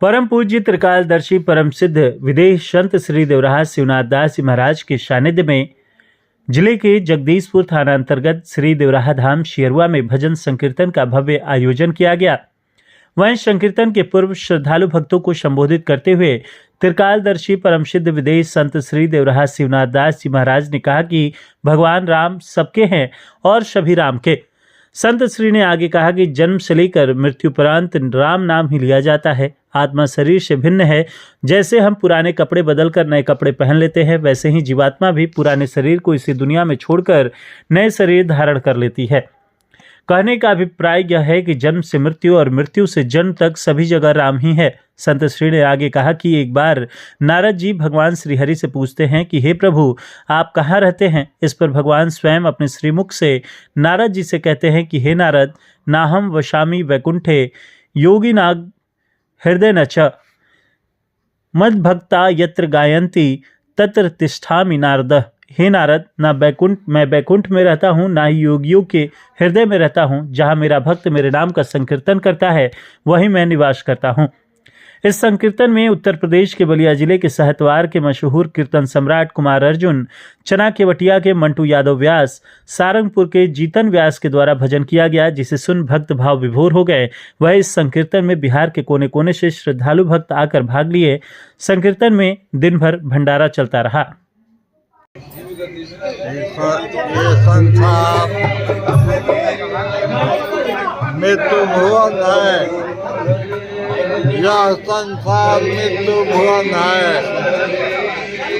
परम पूज्य त्रिकालदर्शी परम सिद्ध विदेश संत श्री देवराज शिवनाथ दास जी महाराज के सानिध्य में जिले के जगदीशपुर थाना अंतर्गत श्री देवराहा धाम शेरवा में भजन संकीर्तन का भव्य आयोजन किया गया। वहीं संकीर्तन के पूर्व श्रद्धालु भक्तों को संबोधित करते हुए त्रिकालदर्शी परम सिद्ध विदेश संत श्री देवराहा शिवनाथ दास जी महाराज ने कहा कि भगवान राम सबके हैं और सभी राम के। संत श्री ने आगे कहा कि जन्म से लेकर मृत्युपरांत राम नाम ही लिया जाता है। आत्मा शरीर से भिन्न है। जैसे हम पुराने कपड़े बदलकर नए कपड़े पहन लेते हैं, वैसे ही जीवात्मा भी पुराने शरीर को इसी दुनिया में छोड़कर नए शरीर धारण कर लेती है। कहने का अभिप्राय यह है कि जन्म से मृत्यु और मृत्यु से जन्म तक सभी जगह राम ही है। संत श्री ने आगे कहा कि एक बार नारद जी भगवान श्री हरि से पूछते हैं कि हे प्रभु, आप कहाँ रहते हैं। इस पर भगवान स्वयं अपने श्रीमुख से नारद जी से कहते हैं कि हे नारद, नाहम वशामी वैकुंठे योगी नाग हृदय न च मद्भक्ता यत्र गायन्ति तत्र तिष्ठामि नारद। हे नारद, मैं बैकुंठ में रहता हूँ, ना ही योगियों के हृदय में रहता हूँ। जहाँ मेरा भक्त मेरे नाम का संकीर्तन करता है, वहीं मैं निवास करता हूँ। इस संकीर्तन में उत्तर प्रदेश के बलिया जिले के सहतवार के मशहूर कीर्तन सम्राट कुमार अर्जुन, चना केवटिया के मंटू यादव व्यास, सारंगपुर के जीतन व्यास के द्वारा भजन किया गया, जिसे सुन भक्त भाव विभोर हो गए। वह इस संकीर्तन में बिहार के कोने कोने से श्रद्धालु भक्त आकर भाग लिए। संकीर्तन में दिन भर भंडारा चलता रहा। मृत्यु भुवन है, यह संसार मृत्यु भुवन है।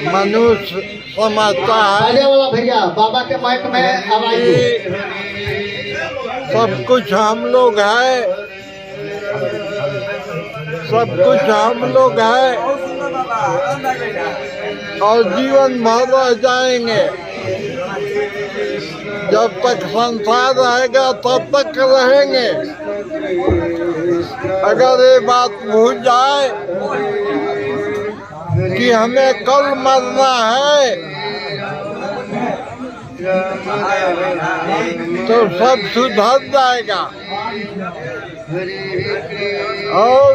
मनुष्य समझता है भैया बाबा के माइक में आवाज सब कुछ हम लोग है, सब कुछ हम लोग है और जीवन भर रह जाएंगे। जब तक संसार रहेगा तब तक रहेंगे। अगर ये बात भूल जाए कि हमें कल मरना है तो सब सुधर जाएगा और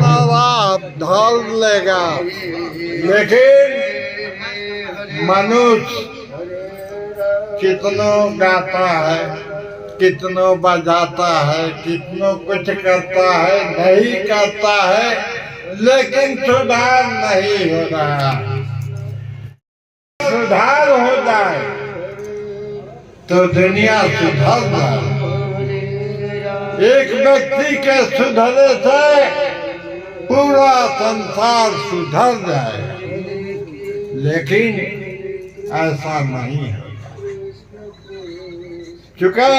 राह ढाल लेगा। लेकिन मनुष्य कितनों गाता है, कितनों बजाता है, कितनों कुछ करता है, नहीं करता है, लेकिन सुधार नहीं हो रहा। सुधार हो जाए तो दुनिया सुधर जाए। एक व्यक्ति के सुधरे से पूरा संसार सुधर जाए, लेकिन ऐसा नहीं है। चूंकि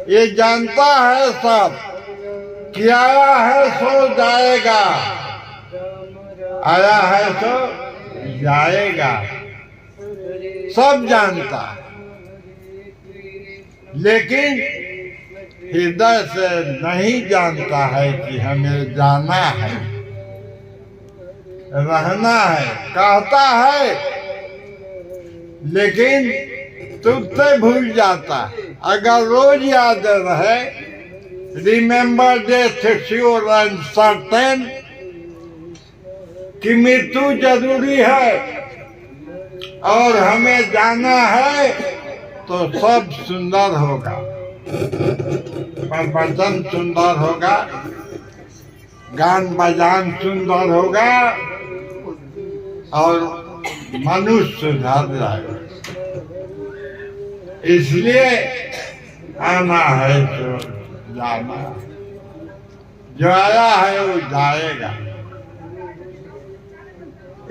ये जानता है सब कि आया है सो जाएगा, आया है सो जाएगा, सब जानता है। लेकिन हृदय से नहीं जानता है कि हमें जाना है, रहना है। कहता है लेकिन तुझसे भूल जाता है। अगर रोज याद रहे, remember death sure and certain, कि मृत्यु जरूरी है और हमें जाना है, तो सब सुंदर होगा, प्रवचन सुंदर होगा, गान बजान सुंदर होगा और मनुष्य सुधर जाएगा। इसलिए आना है तो जाना, जो आया है वो जाएगा।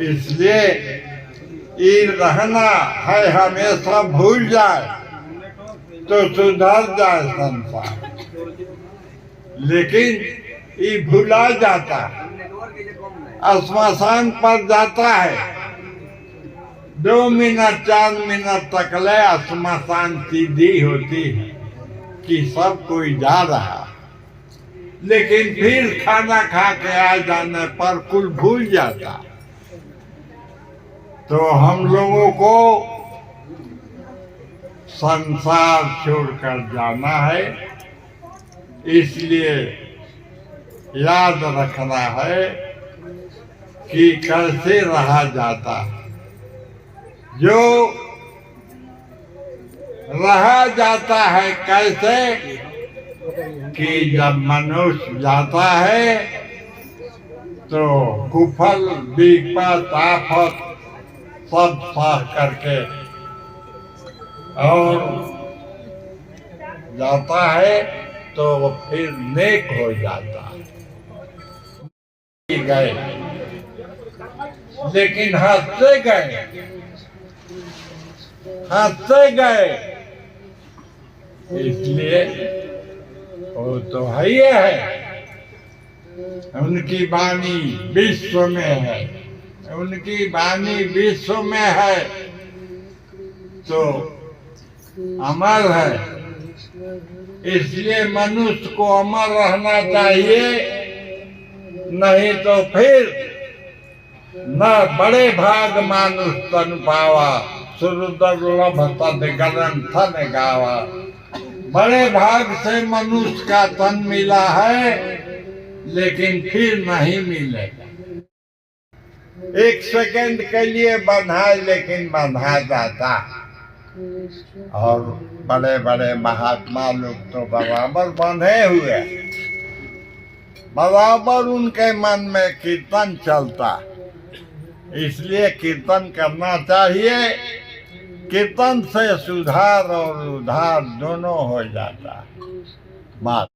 इसलिए ये रहना है, हमेशा भूल जाए तो सुधर जाए संसार। लेकिन ये भुला जाता है, श्मशान पर जाता है, 2 मिनट 4 मिनट तक ले श्मशान सीधी होती है कि सब कोई जा रहा, लेकिन फिर खाना खा के आ जाने पर कुल भूल जाता। तो हम लोगों को संसार छोड़कर जाना है, इसलिए याद रखना है कि कैसे रहा जाता है। जो रहा जाता है कैसे कि जब मनुष्य जाता है तो कुफल विपत आफत सब सह करके और जाता है तो वो फिर नेक हो जाता है। गए लेकिन हंसते गए इसलिए वो तो है ही है। उनकी वाणी विश्व में है, उनकी वाणी विश्व में है तो अमर है। इसलिए मनुष्य को अमर रहना चाहिए, नहीं तो फिर न बड़े भाग मानुष तन पावा, सुरदुर्लभ तद ग्रंथन गावा। बड़े भाग से मनुष्य का तन मिला है लेकिन फिर नहीं मिलेगा। एक सेकंड के लिए बंधा लेकिन बंधा जाता। और बड़े बड़े महात्मा लोग तो बराबर बंधे हुए, बराबर उनके मन में कीर्तन चलता। इसलिए कीर्तन करना चाहिए। कीर्तन से सुधार और उधार दोनों हो जाता है। बात